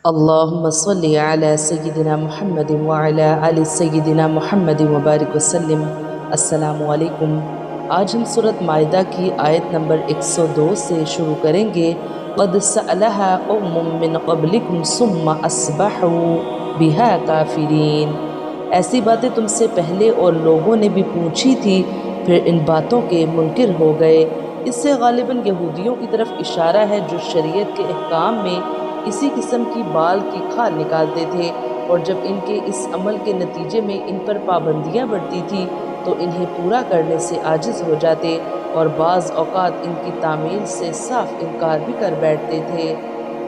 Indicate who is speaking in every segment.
Speaker 1: اللهم صل على سيدنا محمد وعلى آل سيدنا محمد وبارک وسلم۔ السلام علیکم۔ آج ہم سورۃ مائدہ کی آیت نمبر 102 سے شروع کریں گے۔ قد سألها قوم من قبلكم ثم اصبحوا بها کافرین۔ ایسی باتیں تم سے پہلے اور لوگوں نے بھی پوچھی تھی، پھر ان باتوں کے منکر ہو گئے۔ اس سے غالباً یہودیوں کی طرف اشارہ ہے جو شریعت کے احکام میں اسی قسم کی بال کی کھال نکالتے تھے، اور جب ان کے اس عمل کے نتیجے میں ان پر پابندیاں بڑھتی تھی تو انہیں پورا کرنے سے عاجز ہو جاتے، اور بعض اوقات ان کی تعمیل سے صاف انکار بھی کر بیٹھتے تھے۔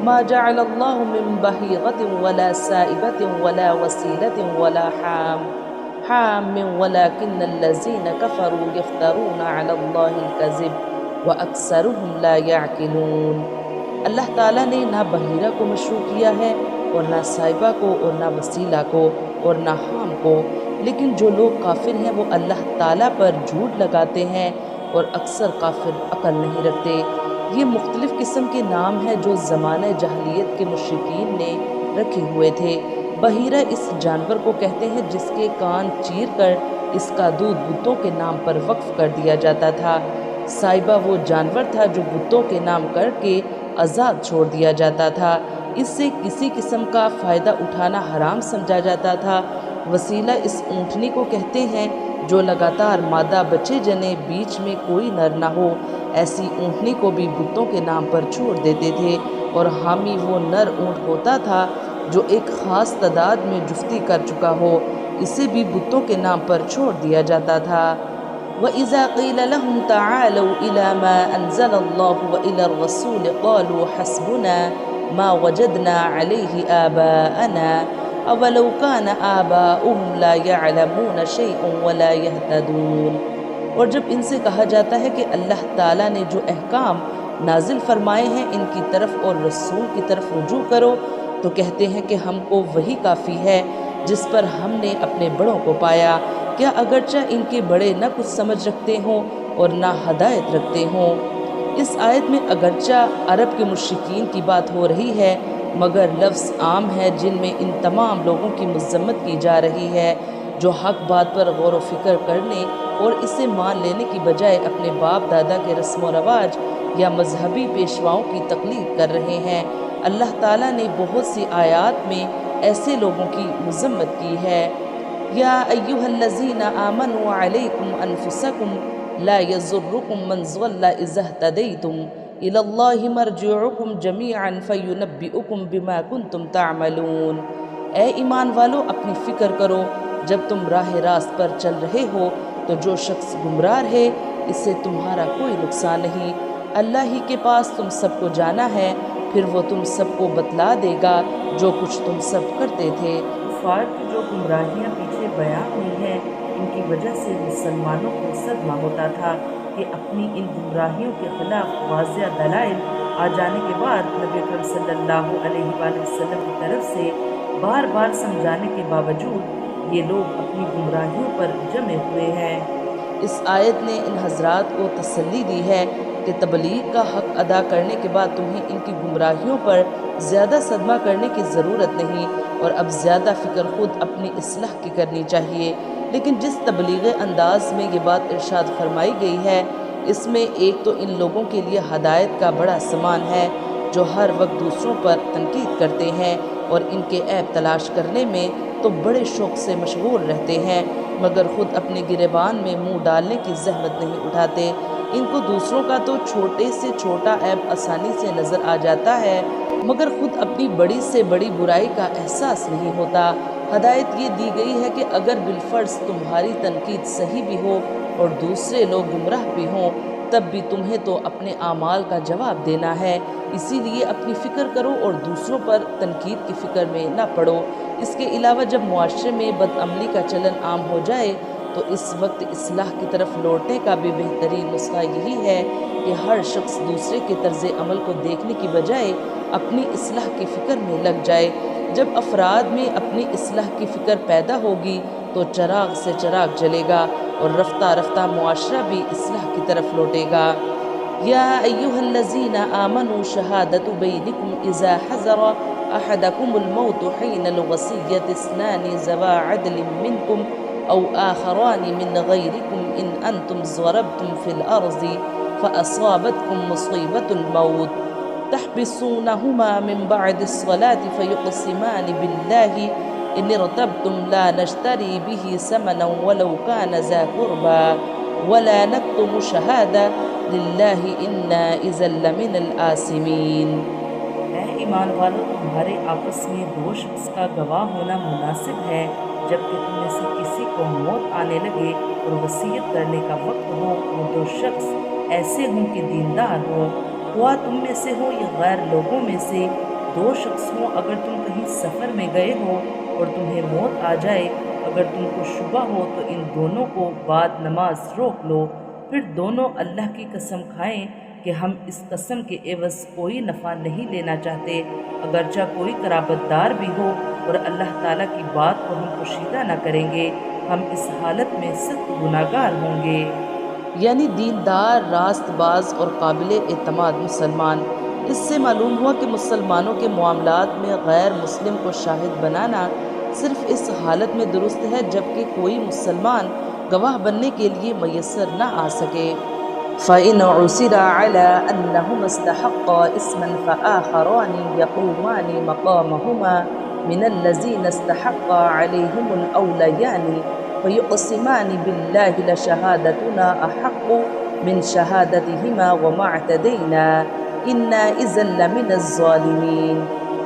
Speaker 1: ما جعل اللہ من بحیرۃ ولا سائبۃ ولا وسیلۃ ولا حام ولکن الذین کفروا یفترون علی اللہ الکذب واکثرهم لا یعقلون۔ اللہ تعالیٰ نے نہ بحیرہ کو مشروع کیا ہے، اور نہ صائبہ کو، اور نہ وسیلہ کو، اور نہ حام کو، لیکن جو لوگ کافر ہیں وہ اللہ تعالیٰ پر جھوٹ لگاتے ہیں، اور اکثر کافر عقل نہیں رکھتے۔ یہ مختلف قسم کے نام ہیں جو زمانہ جاہلیت کے مشرکین نے رکھے ہوئے تھے۔ بحیرہ اس جانور کو کہتے ہیں جس کے کان چیر کر اس کا دودھ بتوں کے نام پر وقف کر دیا جاتا تھا۔ صائبہ وہ جانور تھا جو بتوں کے نام کر کے آزاد چھوڑ دیا جاتا تھا، اس سے کسی قسم کا فائدہ اٹھانا حرام سمجھا جاتا تھا۔ وسیلہ اس اونٹنی کو کہتے ہیں جو لگاتار مادہ بچے جنے، بیچ میں کوئی نر نہ ہو، ایسی اونٹنی کو بھی بتوں کے نام پر چھوڑ دیتے تھے۔ اور حامی وہ نر اونٹ ہوتا تھا جو ایک خاص تعداد میں جفتی کر چکا ہو، اسے بھی بتوں کے نام پر چھوڑ دیا جاتا تھا۔ وَإِذَا قِيلَ لَهُمْ تَعَالَوْا إِلَى مَا أَنزَلَ اللَّهُ وَإِلَى الرَّسُولِ قَالُوا حَسْبُنَا مَا وَجَدْنَا عَلَيْهِ آبَاءَنَا أَوَلَوْ كَانَ آبَاؤُهُمْ لَا يَعْلَمُونَ شَيْئًا وَلَا يَهْتَدُونَ۔ اور جب ان سے کہا جاتا ہے کہ اللہ تعالیٰ نے جو احکام نازل فرمائے ہیں ان کی طرف اور رسول کی طرف رجوع کرو، تو کہتے ہیں کہ ہم کو وہی کافی ہے جس پر ہم نے اپنے بڑوں کو پایا، کیا اگرچہ ان کے بڑے نہ کچھ سمجھ رکھتے ہوں اور نہ ہدایت رکھتے ہوں۔ اس آیت میں اگرچہ عرب کے مشرکین کی بات ہو رہی ہے، مگر لفظ عام ہے جن میں ان تمام لوگوں کی مذمت کی جا رہی ہے جو حق بات پر غور و فکر کرنے اور اسے مان لینے کی بجائے اپنے باپ دادا کے رسم و رواج یا مذہبی پیشواؤں کی تقلید کر رہے ہیں۔ اللہ تعالیٰ نے بہت سی آیات میں ایسے لوگوں کی مذمت کی ہے۔ یا ایہا الذین آمنوا علیکم انفسکم لا یضرکم من ضل اذا اہتدیتم الی اللہ مرجعکم جمیعا فینبئکم بما کنتم تعملون۔ اے ایمان والو، اپنی فکر کرو جب تم راہ راست پر چل رہے ہو تو جو شخص گمراہ ہے اس سے تمہارا کوئی نقصان نہیں، اللہ ہی کے پاس تم سب کو جانا ہے، پھر وہ تم سب کو بتلا دے گا جو کچھ تم سب کرتے تھے۔ کفار کی جو گمراہیاں پیچھے بیان ہوئی ہیں، ان کی وجہ سے مسلمانوں کو صدمہ ہوتا تھا کہ اپنی ان گمراہیوں کے خلاف واضح دلائل آ جانے کے بعد نبی اکرم صلی اللہ علیہ وآلہ وسلم کی طرف سے بار بار سمجھانے کے باوجود یہ لوگ اپنی گمراہیوں پر جمے ہوئے ہیں۔ اس آیت نے ان حضرات کو تسلی دی ہے کہ تبلیغ کا حق ادا کرنے کے بعد تمہیں ان کی گمراہیوں پر زیادہ صدمہ کرنے کی ضرورت نہیں، اور اب زیادہ فکر خود اپنی اصلاح کی کرنی چاہیے۔ لیکن جس تبلیغ انداز میں یہ بات ارشاد فرمائی گئی ہے، اس میں ایک تو ان لوگوں کے لیے ہدایت کا بڑا سامان ہے جو ہر وقت دوسروں پر تنقید کرتے ہیں اور ان کے عیب تلاش کرنے میں تو بڑے شوق سے مشغول رہتے ہیں، مگر خود اپنے گریبان میں منہ ڈالنے کی زحمت نہیں اٹھاتے۔ ان کو دوسروں کا تو چھوٹے سے چھوٹا عیب آسانی سے نظر آ جاتا ہے، مگر خود اپنی بڑی سے بڑی برائی کا احساس نہیں ہوتا۔ ہدایت یہ دی گئی ہے کہ اگر بالفرض تمہاری تنقید صحیح بھی ہو اور دوسرے لوگ گمراہ بھی ہوں، تب بھی تمہیں تو اپنے اعمال کا جواب دینا ہے، اسی لیے اپنی فکر کرو اور دوسروں پر تنقید کی فکر میں نہ پڑو۔ اس کے علاوہ جب معاشرے میں بدعملی کا چلن عام ہو جائے تو اس وقت اصلاح کی طرف لوٹنے کا بھی بہترین نسخہ یہی ہے کہ ہر شخص دوسرے کے طرز عمل کو دیکھنے کی بجائے اپنی اصلاح کی فکر میں لگ جائے۔ جب افراد میں اپنی اصلاح کی فکر پیدا ہوگی تو چراغ سے چراغ جلے گا اور رفتہ رفتہ معاشرہ بھی اصلاح کی طرف لوٹے گا۔ یا ایہا الذین آمنوا شہادت بینکم اذا حضر أحدكم الموت حين الوصية اثنان ذوا عدل منكم أو آخران من غيركم إن أنتم ضربتم في الأرض فأصابتكم مصيبة الموت تحبسونهما من بعد الصلاة فيقسمان بالله إن ارتبتم لا نشتري به ثمنا ولو كان ذا قربى ولا نكتم شهادة لله إنا إذا لمن الآثمين۔
Speaker 2: اے ایمان والو، تمہارے آپس میں دو شخص کا گواہ ہونا مناسب ہے جبکہ تم میں سے کسی کو موت آنے لگے اور وصیت کرنے کا وقت ہو۔ وہ دو شخص ایسے ہوں کہ دیندار ہوں، خواہ تم میں سے ہو یا غیر لوگوں میں سے۔ دو شخص ہوں اگر تم کہیں سفر میں گئے ہو اور تمہیں موت آ جائے، اگر تم کو شبہ ہو تو ان دونوں کو بعد نماز روک لو، پھر دونوں اللہ کی قسم کھائیں کہ ہم اس قسم کے عوض کوئی نفع نہیں لینا چاہتے، اگرچہ کوئی قرابت دار بھی ہو، اور اللہ تعالیٰ کی بات کو ہم پوشیدہ نہ کریں گے، ہم اس حالت میں سخت گناہگار ہوں گے۔
Speaker 1: یعنی دیندار، راست باز اور قابل اعتماد مسلمان۔ اس سے معلوم ہوا کہ مسلمانوں کے معاملات میں غیر مسلم کو شاہد بنانا صرف اس حالت میں درست ہے جبکہ کوئی مسلمان گواہ بننے کے لیے میسر نہ آ سکے۔ فَإِنْ عُثِرَ عَلَىٰ أَنَّهُمَا اسْتَحَقَّا إِثْمًا فَآخَرَانِ يَقُومَانِ مَقَامَهُمَا مِنَ الَّذِينَ اسْتَحَقَّ عَلَيْهِمُ الْأَوْلَيَانِ فَيُقْسِمَانِ بِاللَّهِ لَشَهَادَتُنَا أَحَقُّ مِنْ شَهَادَتِهِمَا وَمَا اعْتَدَيْنَا إِنَّا إِذًا لَمِنَ الظَّالِمِينَ۔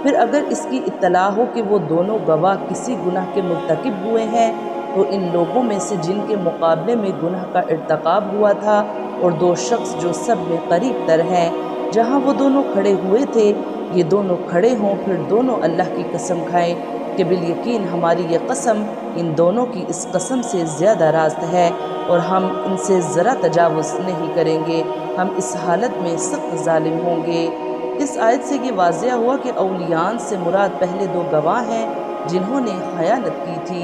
Speaker 1: پھر اگر اس کی اطلاع ہو کہ وہ دونوں گواہ کسی گناہ کے مرتکب ہوئے ہیں تو ان لوگوں میں سے جن کے مقابلے میں گناہ کا ارتکاب ہوا تھا اور دو شخص جو سب میں قریب تر ہیں جہاں وہ دونوں کھڑے ہوئے تھے، یہ دونوں کھڑے ہوں، پھر دونوں اللہ کی قسم کھائیں کہ بالیقین ہماری یہ قسم ان دونوں کی اس قسم سے زیادہ راست ہے اور ہم ان سے ذرا تجاوز نہیں کریں گے، ہم اس حالت میں سخت ظالم ہوں گے۔ اس آیت سے یہ واضح ہوا کہ اولیان سے مراد پہلے دو گواہ ہیں جنہوں نے خیانت کی تھی۔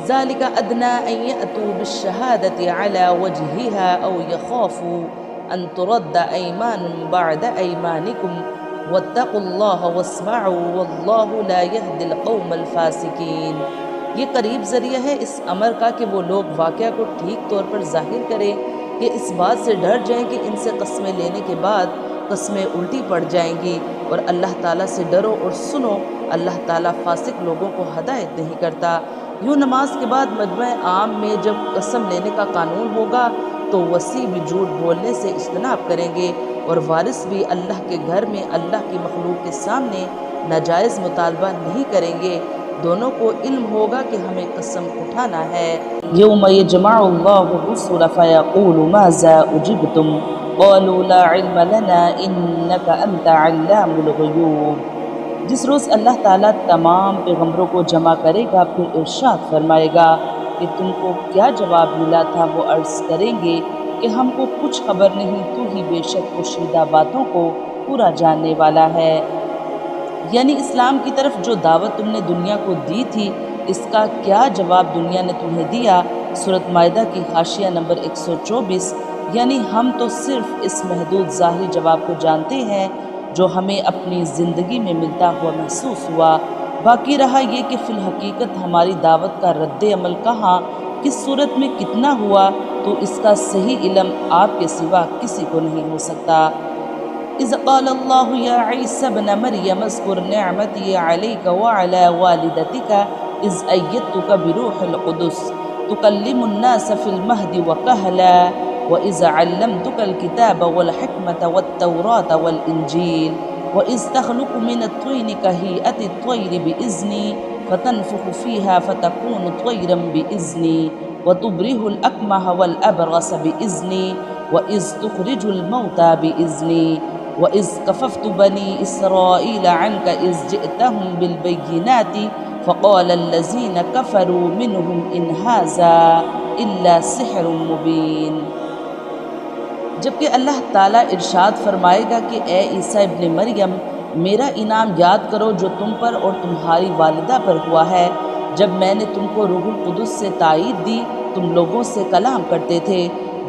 Speaker 1: ذَلِكَ أَدْنَىٰ أَن يَأْتُوا بِالشَّهَادَةِ عَلَىٰ وَجْهِهَا أَوْ يَخَافُوا أَن تُرَدَّ أَيْمَانٌ بَعْدَ أَيْمَانِكُمْ وَاتَّقُوا اللَّهَ وَاسْمَعُوا وَاللَّهُ لَا يَهْدِي الْقَوْمَ الْفَاسِقِينَ۔ یہ قریب ذریعہ ہے اس امر کا کہ وہ لوگ واقعہ کو ٹھیک طور پر ظاہر کریں کہ اس بات سے ڈر جائیں کہ ان سے قسمیں لینے کے بعد قسمیں الٹی پڑ جائیں گی، اور اللہ تعالیٰ سے ڈرو اور سنو، اللہ تعالیٰ فاسق لوگوں کو ہدایت نہیں کرتا۔ یوں نماز کے بعد مجمع عام میں جب قسم لینے کا قانون ہوگا تو وصی بھی جھوٹ بولنے سے اجتناب کریں گے اور وارث بھی اللہ کے گھر میں اللہ کی مخلوق کے سامنے ناجائز مطالبہ نہیں کریں گے، دونوں کو علم ہوگا کہ ہمیں قسم اٹھانا ہے۔ یوم یجمع اللہ الرسل فیقول ماذا اجبتم قالوا لا علم لنا انک انت علام الغیوب۔ جس روز اللہ تعالیٰ تمام پیغمبروں کو جمع کرے گا پھر ارشاد فرمائے گا کہ تم کو کیا جواب ملا تھا، وہ عرض کریں گے کہ ہم کو کچھ خبر نہیں، تو ہی بے شک پوشیدہ باتوں کو پورا جاننے والا ہے۔ یعنی اسلام کی طرف جو دعوت تم نے دنیا کو دی تھی اس کا کیا جواب دنیا نے تمہیں دیا۔ سورۃ مائدہ کی حاشیہ نمبر 124۔ یعنی ہم تو صرف اس محدود ظاہری جواب کو جانتے ہیں جو ہمیں اپنی زندگی میں ملتا ہوا محسوس ہوا، باقی رہا یہ کہ فی الحقیقت ہماری دعوت کا رد عمل کہاں، کس صورت میں کتنا ہوا، تو اس کا صحیح علم آپ کے سوا کسی کو نہیں ہو سکتا۔ اذ قال اللہ یا عیسی ابن مریم اذکر نعمتی علیک وعلی والدتک اذ ایدتک بروح القدس تکلم الناس فی المہد وکہلا وَإِذْ عَلَّمْتُكَ الْكِتَابَ وَالْحِكْمَةَ وَالتَّوْرَاةَ وَالْإِنْجِيلَ وَإِذْ تَخْلُقُ مِنَ الطِّينِ كَهَيْئَةِ الطَّيْرِ بِإِذْنِي فَتَنفُخُ فِيهَا فَتَكُونُ طَيْرًا بِإِذْنِي وَتُبْرِئُ الْأَكْمَهَ وَالْأَبْرَصَ بِإِذْنِي وَإِذْ تُخْرِجُ الْمَوْتَىٰ بِإِذْنِي وَإِذْ كَفَفْتُ بَنِي إِسْرَائِيلَ عَنْكَ إِذْ جِئْتَهُم بِالْبَيِّنَاتِ فَقَالَ الَّذِينَ كَفَرُوا مِنْهُمْ إِنْ هَٰذَا إِلَّا سِحْرٌ مُّبِينٌ۔ جبکہ اللہ تعالیٰ ارشاد فرمائے گا کہ اے عیسیٰ ابن مریم، میرا انعام یاد کرو جو تم پر اور تمہاری والدہ پر ہوا ہے، جب میں نے تم کو روح القدس سے تائید دی، تم لوگوں سے کلام کرتے تھے،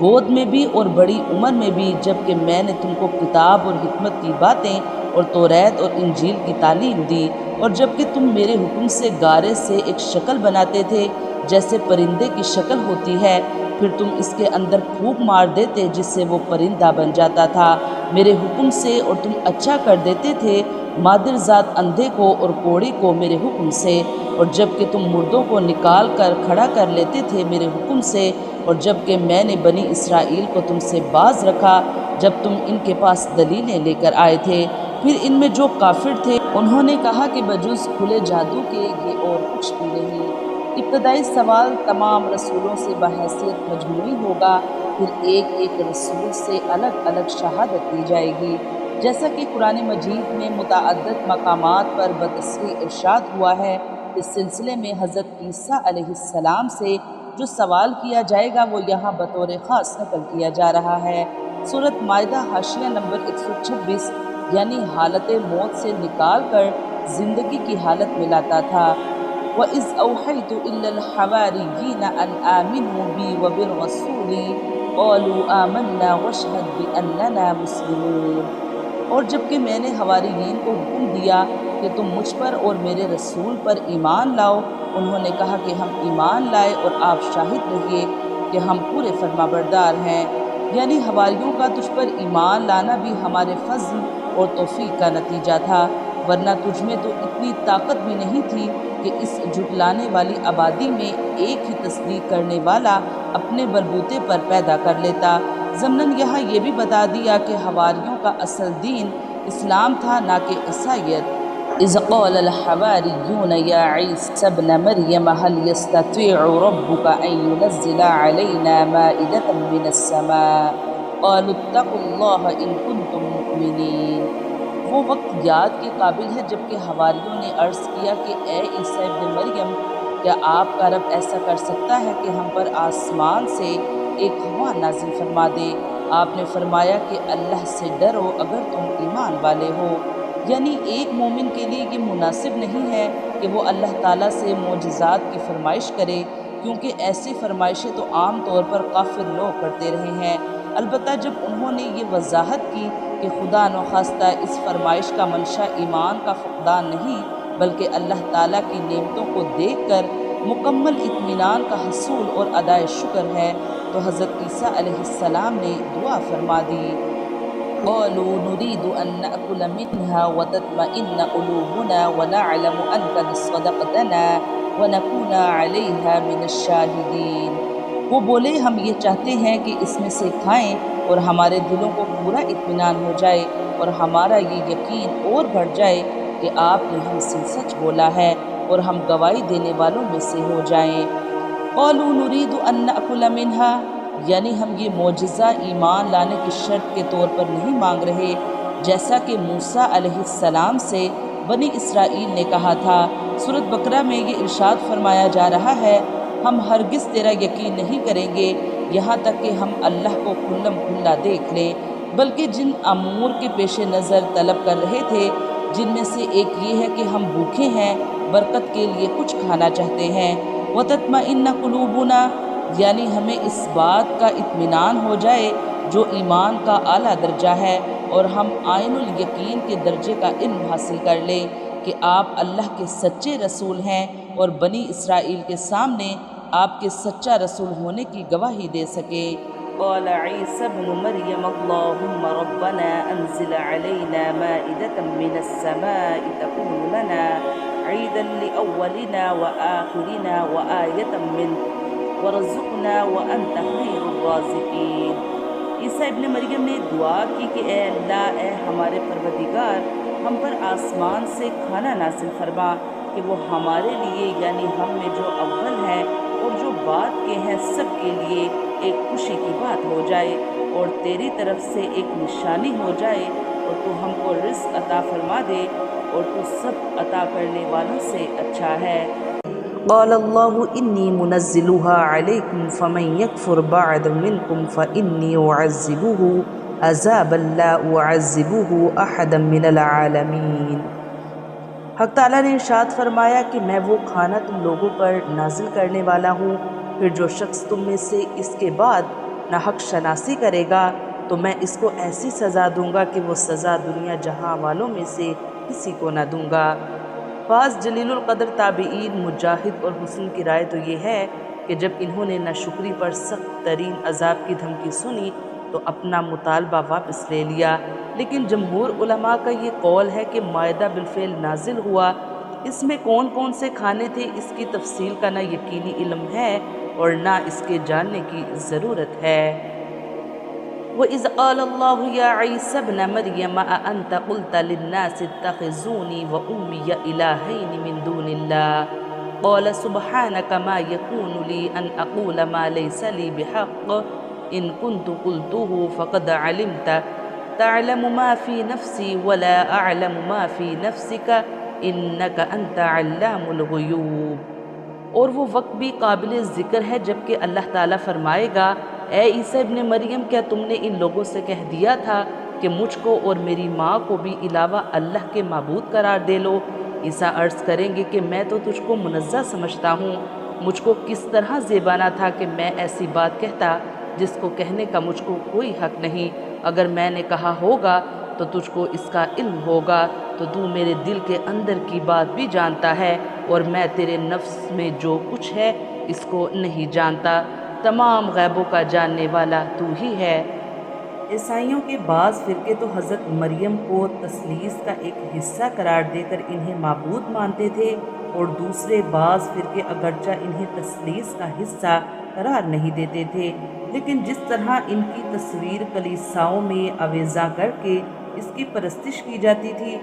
Speaker 1: گود میں بھی اور بڑی عمر میں بھی، جبکہ میں نے تم کو کتاب اور حکمت کی باتیں اور توریت اور انجیل کی تعلیم دی، اور جب کہ تم میرے حکم سے گارے سے ایک شکل بناتے تھے جیسے پرندے کی شکل ہوتی ہے، پھر تم اس کے اندر پھونک مار دیتے جس سے وہ پرندہ بن جاتا تھا میرے حکم سے، اور تم اچھا کر دیتے تھے مادر ذات اندھے کو اور کوڑی کو میرے حکم سے، اور جب کہ تم مردوں کو نکال کر کھڑا کر لیتے تھے میرے حکم سے، اور جب کہ میں نے بنی اسرائیل کو تم سے باز رکھا جب تم ان کے پاس دلیلیں لے کر آئے تھے۔ پھر ان میں جو کافر تھے انہوں نے کہا کہ بجز کھلے جادو کے یہ اور کچھ بھی نہیں۔ ابتدائی سوال تمام رسولوں سے بحیثیت مجموعی ہوگا، پھر ایک ایک رسول سے الگ الگ شہادت دی جائے گی، جیسا کہ قرآن مجید میں متعدد مقامات پر بتصریح ارشاد ہوا ہے۔ اس سلسلے میں حضرت عیسیٰ علیہ السلام سے جو سوال کیا جائے گا وہ یہاں بطور خاص نقل کیا جا رہا ہے۔ سورۃ مائدہ حاشیہ نمبر 126، یعنی حالت موت سے نکال کر زندگی کی حالت میں لاتا تھا۔ وَإِذْ أَوْحَيْتُ إِلَّا الْحَوَارِيِّينَ أَنْ آمِنُوا بِي وَبِالرَّسُولِ قَالُوا آمَنَّا وَاشْهَدْ بِأَنَّنَا مُسْلِمُونَ۔ اور جب کہ میں نے حواریین کو حکم دیا کہ تم مجھ پر اور میرے رسول پر ایمان لاؤ، انہوں نے کہا کہ ہم ایمان لائے، اور آپ شاہد رہیے کہ ہم پورے فرما بردار ہیں۔ یعنی حواریوں کا تجھ پر ایمان لانا بھی ہمارے فضل اور توفیق کا نتیجہ تھا، ورنہ تجھ میں تو اتنی طاقت بھی نہیں تھی کہ اس جھٹلانے والی آبادی میں ایک ہی تصدیق کرنے والا اپنے بلبوتے پر پیدا کر لیتا۔ ضمناً یہاں یہ بھی بتا دیا کہ حواریوں کا اصل دین اسلام تھا، نہ کہ عیسائیت۔ اذ قال الحواریون یا عیسی ابن مریم هل يستطيع ربك ان ينزل علينا مائدة من السماء قالوا اتقوا الله ان كنتم مؤمنين۔ وہ وقت یاد کے قابل ہے جب کہ حواریوں نے عرض کیا کہ اے عیسی ابن مریم، کیا آپ کا رب ایسا کر سکتا ہے کہ ہم پر آسمان سے ایک ہوا نازل فرما دے؟ آپ نے فرمایا کہ اللہ سے ڈرو اگر تم ایمان والے ہو۔ یعنی ایک مومن کے لیے یہ مناسب نہیں ہے کہ وہ اللہ تعالیٰ سے معجزات کی فرمائش کرے، کیونکہ ایسی فرمائشیں تو عام طور پر کافر لوگ کرتے رہے ہیں۔ البتہ جب انہوں نے یہ وضاحت کی کہ خدا نخواستہ اس فرمائش کا منشا ایمان کا فقدان نہیں بلکہ اللہ تعالیٰ کی نعمتوں کو دیکھ کر مکمل اطمینان کا حصول اور ادائے شکر ہے، تو حضرت عیسیٰ علیہ السلام نے دعا فرما دی۔ قالوا نريد أن نأكل منها وتطمئن قلوبنا ونعلم أن قد صدقتنا ونكون عليها من الشاهدين۔ وہ بولے ہم یہ چاہتے ہیں کہ اس میں سے کھائیں اور ہمارے دلوں کو پورا اطمینان ہو جائے اور ہمارا یہ یقین اور بڑھ جائے کہ آپ نے ہم سے سچ بولا ہے اور ہم گواہی دینے والوں میں سے ہو جائیں۔ قالوا نريد أن نأكل منها، یعنی ہم یہ معجزہ ایمان لانے کی شرط کے طور پر نہیں مانگ رہے، جیسا کہ موسیٰ علیہ السلام سے بنی اسرائیل نے کہا تھا۔ سورۃ بقرہ میں یہ ارشاد فرمایا جا رہا ہے، ہم ہرگز تیرا یقین نہیں کریں گے یہاں تک کہ ہم اللہ کو کھلم کھلا دیکھ لیں، بلکہ جن امور کے پیش نظر طلب کر رہے تھے، جن میں سے ایک یہ ہے کہ ہم بھوکے ہیں، برکت کے لیے کچھ کھانا چاہتے ہیں۔ وَتَطْمَئِنَّ قُلُوبُنَا، یعنی ہمیں اس بات کا اطمینان ہو جائے جو ایمان کا اعلیٰ درجہ ہے، اور ہم عین الیقین کے درجے کا علم حاصل کر لیں کہ آپ اللہ کے سچے رسول ہیں، اور بنی اسرائیل کے سامنے آپ کے سچا رسول ہونے کی گواہی دے سکیں۔ قال عیسی ابن مریم اللہم ربنا انزل علینا مائدة من السماء تکون لنا عیدا لأولنا وآخرنا وآیة منک وَرَزُقْنَا وَأَنْتَ خَيْرُ الرَّازِقِينَ۔ عیسیٰ ابن مریم نے دعا کی کہ اے اللہ، اے ہمارے پروردگار، ہم پر آسمان سے کھانا نازل فرما کہ وہ ہمارے لیے، یعنی ہم میں جو اول ہے اور جو بعد کے ہیں، سب کے لیے ایک خوشی کی بات ہو جائے اور تیری طرف سے ایک نشانی ہو جائے، اور تو ہم کو رزق عطا فرما دے، اور تو سب عطا کرنے والوں سے اچھا ہے۔ قال اللہ انی منزلها علیکم فمن یکفر بعد منکم فانی اعذبه عذابا لا اعذبه احدا من العالمین۔ حق تعالیٰ نے ارشاد فرمایا کہ میں وہ کھانا تم لوگوں پر نازل کرنے والا ہوں، پھر جو شخص تم میں سے اس کے بعد ناحق شناسی کرے گا تو میں اس کو ایسی سزا دوں گا کہ وہ سزا دنیا جہاں والوں میں سے کسی کو نہ دوں گا۔ بعض جلیل القدر تابعین مجاہد اور حسن کی رائے تو یہ ہے کہ جب انہوں نے ناشکری پر سخت ترین عذاب کی دھمکی سنی تو اپنا مطالبہ واپس لے لیا، لیکن جمہور علماء کا یہ قول ہے کہ مائدہ بالفعل نازل ہوا۔ اس میں کون کون سے کھانے تھے اس کی تفصیل کا نہ یقینی علم ہے اور نہ اس کے جاننے کی ضرورت ہے۔ وَإِذْ قَالَ اللَّهُ يَا عِيسَى ابْنَ مَرْيَمَ أَأَنْتَ قُلْتَ لِلنَّاسِ اتَّخِذُونِي وَأُمِّيَ إِلَٰهَيْنِ مِن دُونِ اللَّهِ قَالَ سُبْحَانَكَ مَا يَكُونُ لِي أَنْ أَقُولَ مَا لَيْسَ لِي بِحَقٍّ إِن كُنتُ قُلْتُهُ فَقَدْ عَلِمْتَ تَعْلَمُ مَا فِي نَفْسِي وَلَا أَعْلَمُ مَا فِي نَفْسِكَ إِنَّكَ أَنْتَ عَلَّامُ الْغُيُوبِ۔ اور وہ وقت بھی قابل ذکر ہے جبکہ اللہ تعالیٰ فرمائے گا، اے عیسیٰ ابن مریم، کیا تم نے ان لوگوں سے کہہ دیا تھا کہ مجھ کو اور میری ماں کو بھی علاوہ اللہ کے معبود قرار دے لو؟ عیسیٰ عرض کریں گے کہ میں تو تجھ کو منزہ سمجھتا ہوں، مجھ کو کس طرح زیبانہ تھا کہ میں ایسی بات کہتا جس کو کہنے کا مجھ کو کوئی حق نہیں۔ اگر میں نے کہا ہوگا تو تجھ کو اس کا علم ہوگا، تو میرے دل کے اندر کی بات بھی جانتا ہے اور میں تیرے نفس میں جو کچھ ہے اس کو نہیں جانتا۔ تمام غیبوں کا جاننے والا تو ہی ہے۔ عیسائیوں کے بعض فرقے تو حضرت مریم کو تثلیث کا ایک حصہ قرار دے کر انہیں معبود مانتے تھے، اور دوسرے بعض فرقے اگرچہ انہیں تثلیث کا حصہ قرار نہیں دیتے تھے، لیکن جس طرح ان کی تصویر کلیساؤں میں آویزاں کر کے اس کی پرستش کی جاتی تھی،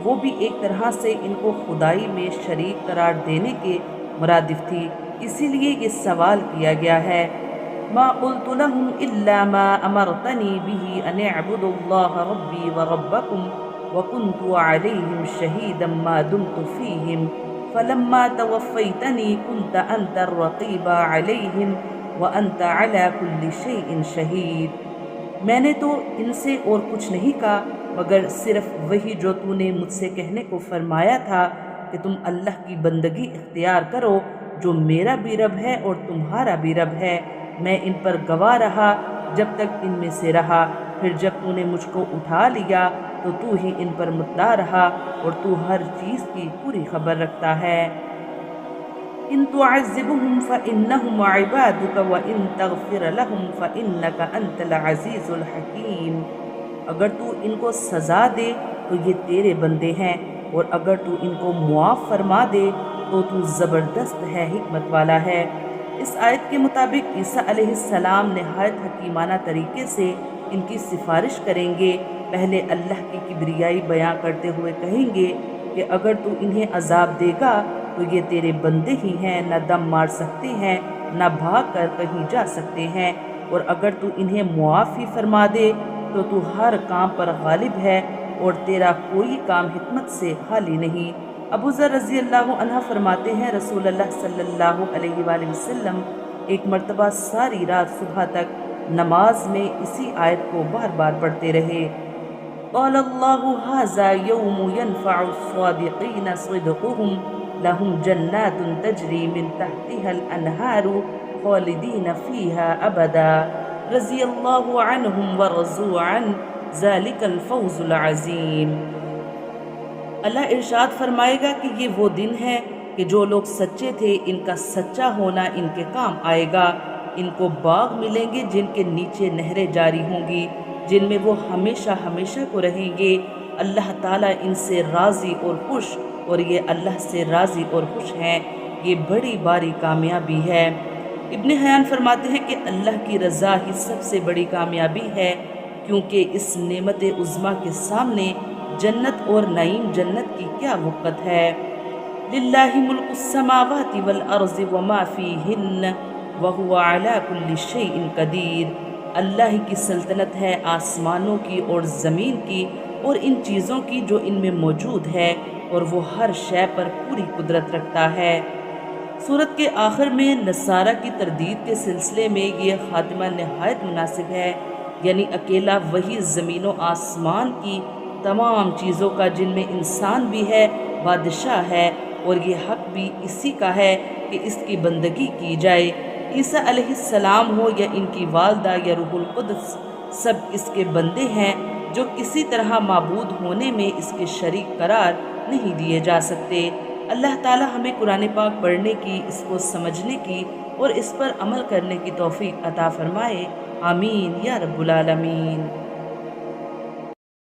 Speaker 1: وہ بھی ایک طرح سے ان کو خدائی میں شریک قرار دینے کے مرادف تھی۔ اسی لیے یہ سوال کیا گیا ہے، ما قلت لهم الا ما امرتنی به ان اعبدوا اللہ ربی وربکم وکنت علیہم شہیدا ما دمت فیہم فلما توفیتنی كنت انت الرقیب علیہم وانت علی کل شیء شہید۔ میں نے تو ان سے اور کچھ نہیں کہا مگر صرف وہی جو تو نے مجھ سے کہنے کو فرمایا تھا کہ تم اللہ کی بندگی اختیار کرو جو میرا بھی رب ہے اور تمہارا بھی رب ہے۔ میں ان پر گواہ رہا جب تک ان میں سے رہا، پھر جب تو نے مجھ کو اٹھا لیا تو ہی ان پر مطلع رہا اور تو ہر چیز کی پوری خبر رکھتا ہے۔ ان تعذبهم فإنهم عبادك وإن تغفر لهم فإنك أنت العزيز الحكيم۔ اگر تو ان کو سزا دے تو یہ تیرے بندے ہیں، اور اگر تو ان کو معاف فرما دے تو زبردست ہے، حکمت والا ہے۔ اس آیت کے مطابق عیسیٰ علیہ السلام نہایت حکیمانہ طریقے سے ان کی سفارش کریں گے۔ پہلے اللہ کی کبریائی بیاں کرتے ہوئے کہیں گے کہ اگر تو انہیں عذاب دے گا تو یہ تیرے بندے ہی ہیں، نہ دم مار سکتے ہیں نہ بھاگ کر کہیں جا سکتے ہیں، اور اگر تو انہیں معاف ہی فرما دے تو ہر کام پر غالب ہے اور تیرا کوئی کام حکمت سے خالی نہیں۔ ابو ذر رضی اللہ عنہ فرماتے ہیں، رسول اللہ صلی اللہ علیہ وآلہ وسلم ایک مرتبہ ساری رات صبح تک نماز میں اسی آیت کو بار بار پڑھتے رہے۔ قال اللہ ھذا یوم ینفع الصادقین صدقہم لہم جنات تجری من تحتها الانہار خالدین فیہا ابدا رضی اللہ عنہم ورضوا عنہ ذالک الفوز العظیم۔ اللہ ارشاد فرمائے گا کہ یہ وہ دن ہے کہ جو لوگ سچے تھے ان کا سچا ہونا ان کے کام آئے گا۔ ان کو باغ ملیں گے جن کے نیچے نہریں جاری ہوں گی، جن میں وہ ہمیشہ ہمیشہ کو رہیں گے۔ اللہ تعالیٰ ان سے راضی اور خوش، اور یہ اللہ سے راضی اور خوش ہیں، یہ بڑی باری کامیابی ہے۔ ابن حیان فرماتے ہیں کہ اللہ کی رضا ہی سب سے بڑی کامیابی ہے، کیونکہ اس نعمت عظمیٰ کے سامنے جنت اور نعیم جنت کی کیا وقت ہے۔ للہ ملک السماوات والارض وما فیہن وہو علی کل شیء قدیر۔ اللہ کی سلطنت ہے آسمانوں کی اور زمین کی اور ان چیزوں کی جو ان میں موجود ہے، اور وہ ہر شے پر پوری قدرت رکھتا ہے۔ سورت کے آخر میں نصارہ کی تردید کے سلسلے میں یہ خاتمہ نہایت مناسب ہے، یعنی اکیلا وہی زمین و آسمان کی تمام چیزوں کا جن میں انسان بھی ہے بادشاہ ہے، اور یہ حق بھی اسی کا ہے کہ اس کی بندگی کی جائے۔ عیسیٰ علیہ السلام ہو یا ان کی والدہ یا روح القدس
Speaker 2: سب اس کے بندے ہیں جو کسی طرح معبود ہونے میں اس کے شریک قرار نہیں دیے جا سکتے۔ اللہ تعالی ہمیں قرآن پاک پڑھنے کی، اس کو سمجھنے کی اور اس پر عمل کرنے کی توفیق عطا فرمائے۔ آمین یا رب العالمین۔